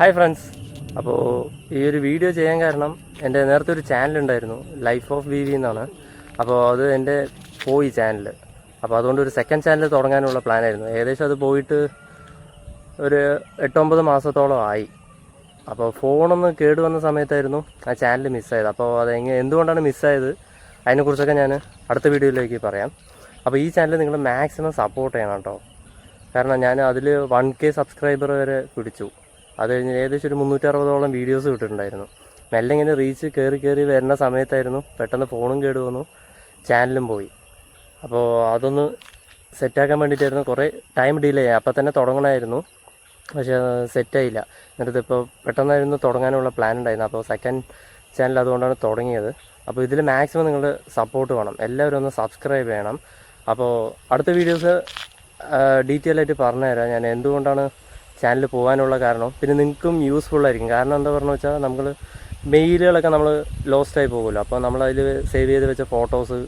Hi friends. അപ്പോൾ ഈ ഒരു വീഡിയോ ചെയ്യാൻ കാരണം എൻ്റെ നേരത്തെ ഒരു ചാനലുണ്ടായിരുന്നു, ലൈഫ് ഓഫ് വി വി എന്നാണ്. അപ്പോൾ അത് എൻ്റെ പോയി ചാനൽ. അപ്പോൾ അതുകൊണ്ട് ഒരു സെക്കൻഡ് ചാനൽ തുടങ്ങാനുള്ള പ്ലാനായിരുന്നു. ഏകദേശം അത് പോയിട്ട് ഒരു 8-9 മാസത്തോളം ആയി. അപ്പോൾ ഫോണൊന്ന് കേടുവന്ന സമയത്തായിരുന്നു ആ ചാനൽ മിസ്സായത്. അപ്പോൾ എന്തുകൊണ്ടാണ് മിസ്സായത് അതിനെക്കുറിച്ചൊക്കെ ഞാൻ അടുത്ത വീഡിയോയിലേക്ക് പറയാം. അപ്പോൾ ഈ ചാനൽ നിങ്ങൾ മാക്സിമം സപ്പോർട്ട് ചെയ്യണം കേട്ടോ. കാരണം ഞാൻ അതിൽ 1K സബ്സ്ക്രൈബർ വരെ പിടിച്ചു. അത് കഴിഞ്ഞ് ഏകദേശം ഒരു 360ഓളം വീഡിയോസ് കിട്ടിയിട്ടുണ്ടായിരുന്നു. മെല്ലെ ഇങ്ങനെ റീച്ച് കയറി വരുന്ന സമയത്തായിരുന്നു പെട്ടെന്ന് ഫോണും കേടുവന്നു, ചാനലും പോയി. അപ്പോൾ അതൊന്ന് സെറ്റാക്കാൻ വേണ്ടിയിട്ടായിരുന്നു കുറേ ടൈം ഡിലേ ആയി. അപ്പോൾ തന്നെ തുടങ്ങണമായിരുന്നു, പക്ഷേ സെറ്റായില്ല. എന്നിട്ടിപ്പോൾ പെട്ടെന്നായിരുന്നു തുടങ്ങാനുള്ള പ്ലാൻ ഉണ്ടായിരുന്നു. അപ്പോൾ സെക്കൻഡ് ചാനൽ അതുകൊണ്ടാണ് തുടങ്ങിയത്. അപ്പോൾ ഇതിൽ മാക്സിമം നിങ്ങൾ സപ്പോർട്ട് വേണം, എല്ലാവരും ഒന്ന് സബ്സ്ക്രൈബ് ചെയ്യണം. അപ്പോൾ അടുത്ത വീഡിയോസ് ഡീറ്റെയിൽ ആയിട്ട് പറഞ്ഞുതരാം ഞാൻ എന്തുകൊണ്ടാണ് ചാനൽ പോകാനുള്ള കാരണം. പിന്നെ നിങ്ങൾക്കും യൂസ്ഫുൾ ആയിരിക്കും. കാരണം എന്താ പറഞ്ഞു വെച്ചാൽ നമ്മൾ മെയിലുകളൊക്കെ നമ്മൾ ലോസ്റ്റായി പോകുമല്ലോ. അപ്പോൾ നമ്മളതിൽ സേവ് ചെയ്ത് വെച്ച ഫോട്ടോസ്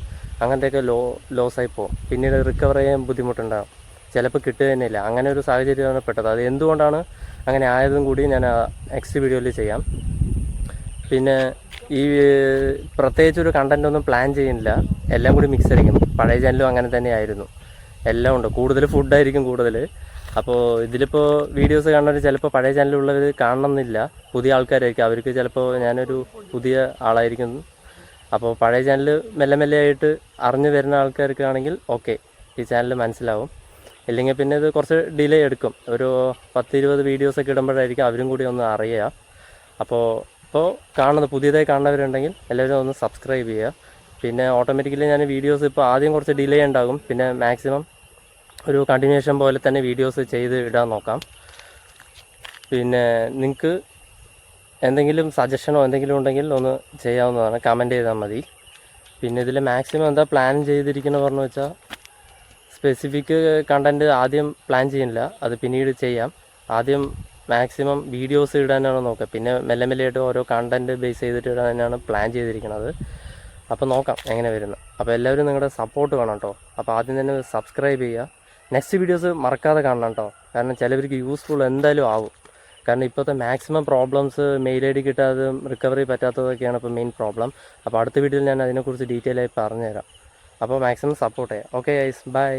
അങ്ങനത്തെയൊക്കെ ലോസായി പോകും. പിന്നീട് റിക്കവർ ചെയ്യാൻ ബുദ്ധിമുട്ടുണ്ടാകും, ചിലപ്പോൾ കിട്ടുക തന്നെയില്ല. അങ്ങനെ ഒരു സാഹചര്യമാണ് പെട്ടത്. അത് എന്തുകൊണ്ടാണ് അങ്ങനെ ആയതും കൂടി ഞാൻ നെക്സ്റ്റ് വീഡിയോയിൽ ചെയ്യാം. പിന്നെ ഈ പ്രത്യേകിച്ചൊരു കണ്ടൻ്റ് ഒന്നും പ്ലാൻ ചെയ്യുന്നില്ല, എല്ലാം കൂടി മിക്സ് ആയിരിക്കും. പഴയ ചാനലും അങ്ങനെ തന്നെ ആയിരുന്നു, എല്ലാം ഉണ്ട്. കൂടുതൽ ഫുഡായിരിക്കും കൂടുതൽ. അപ്പോൾ ഇതിലിപ്പോൾ വീഡിയോസ് കാണുന്നവർ ചിലപ്പോൾ പഴയ ചാനലുള്ളവർ കാണണമെന്നില്ല, പുതിയ ആൾക്കാരായിരിക്കും. അവർക്ക് ചിലപ്പോൾ ഞാനൊരു പുതിയ ആളായിരിക്കും. അപ്പോൾ പഴയ ചാനൽ മെല്ലെ ആയിട്ട് അറിഞ്ഞു വരുന്ന ആൾക്കാർക്കാണെങ്കിൽ ഓക്കെ, ഈ ചാനൽ മനസ്സിലാവും. ഇല്ലെങ്കിൽ പിന്നെ ഇത് കുറച്ച് ഡിലേ എടുക്കും. ഒരു 10-20 വീഡിയോസൊക്കെ ഇടുമ്പോഴായിരിക്കും അവരും കൂടി ഒന്ന് അറിയുക. അപ്പോൾ പുതിയതായി കാണുന്നവരുണ്ടെങ്കിൽ എല്ലാവരും ഒന്ന് സബ്സ്ക്രൈബ് ചെയ്യുക. പിന്നെ ഓട്ടോമാറ്റിക്കലി ഞാൻ വീഡിയോസ് ഇപ്പോൾ ആദ്യം കുറച്ച് ഡിലേ ഉണ്ടാകും, പിന്നെ മാക്സിമം ഒരു കണ്ടിന്യൂഷൻ പോലെ തന്നെ വീഡിയോസ് ചെയ്ത് ഇടാൻ നോക്കാം. പിന്നെ നിങ്ങൾക്ക് എന്തെങ്കിലും സജഷനോ എന്തെങ്കിലും ഉണ്ടെങ്കിൽ ഒന്ന് ചെയ്യാവുന്നതാണ്, കമൻറ്റ് ചെയ്താൽ മതി. പിന്നെ ഇതിൽ മാക്സിമം എന്താ പ്ലാൻ ചെയ്തിരിക്കുന്നത് പറഞ്ഞു വെച്ചാൽ സ്പെസിഫിക് കണ്ടൻറ്റ് ആദ്യം പ്ലാൻ ചെയ്യുന്നില്ല, അത് പിന്നീട് ചെയ്യാം. ആദ്യം മാക്സിമം വീഡിയോസ് ഇടാനാണ് നോക്കുക, പിന്നെ മെല്ലെ ഓരോ കണ്ടൻറ്റ് ബേസ് ചെയ്തിട്ട് ഇടാനാണ് പ്ലാൻ ചെയ്തിരിക്കുന്നത്. അപ്പോൾ നോക്കാം എങ്ങനെ വരുന്നു. അപ്പോൾ എല്ലാവരും നിങ്ങളുടെ സപ്പോർട്ട് വേണം കേട്ടോ. അപ്പോൾ ആദ്യം തന്നെ സബ്സ്ക്രൈബ് ചെയ്യുക. നെക്സ്റ്റ് വീഡിയോസ് മറക്കാതെ കാണണം കേട്ടോ. കാരണം ചിലവർക്ക് യൂസ്ഫുൾ എന്തായാലും ആവും. കാരണം ഇപ്പോഴത്തെ മാക്സിമം പ്രോബ്ലംസ് മെയിൽ ID കിട്ടാത്തതും റിക്കവറി പറ്റാത്തതൊക്കെയാണ് ഇപ്പോൾ മെയിൻ പ്രോബ്ലം. അപ്പോൾ അടുത്ത വീഡിയോയിൽ ഞാൻ അതിനെക്കുറിച്ച് ഡീറ്റെയിൽ ആയി പറഞ്ഞുതരാം. അപ്പോൾ മാക്സിമം സപ്പോർട്ട് ചെയ്യാം. Okay guys, by.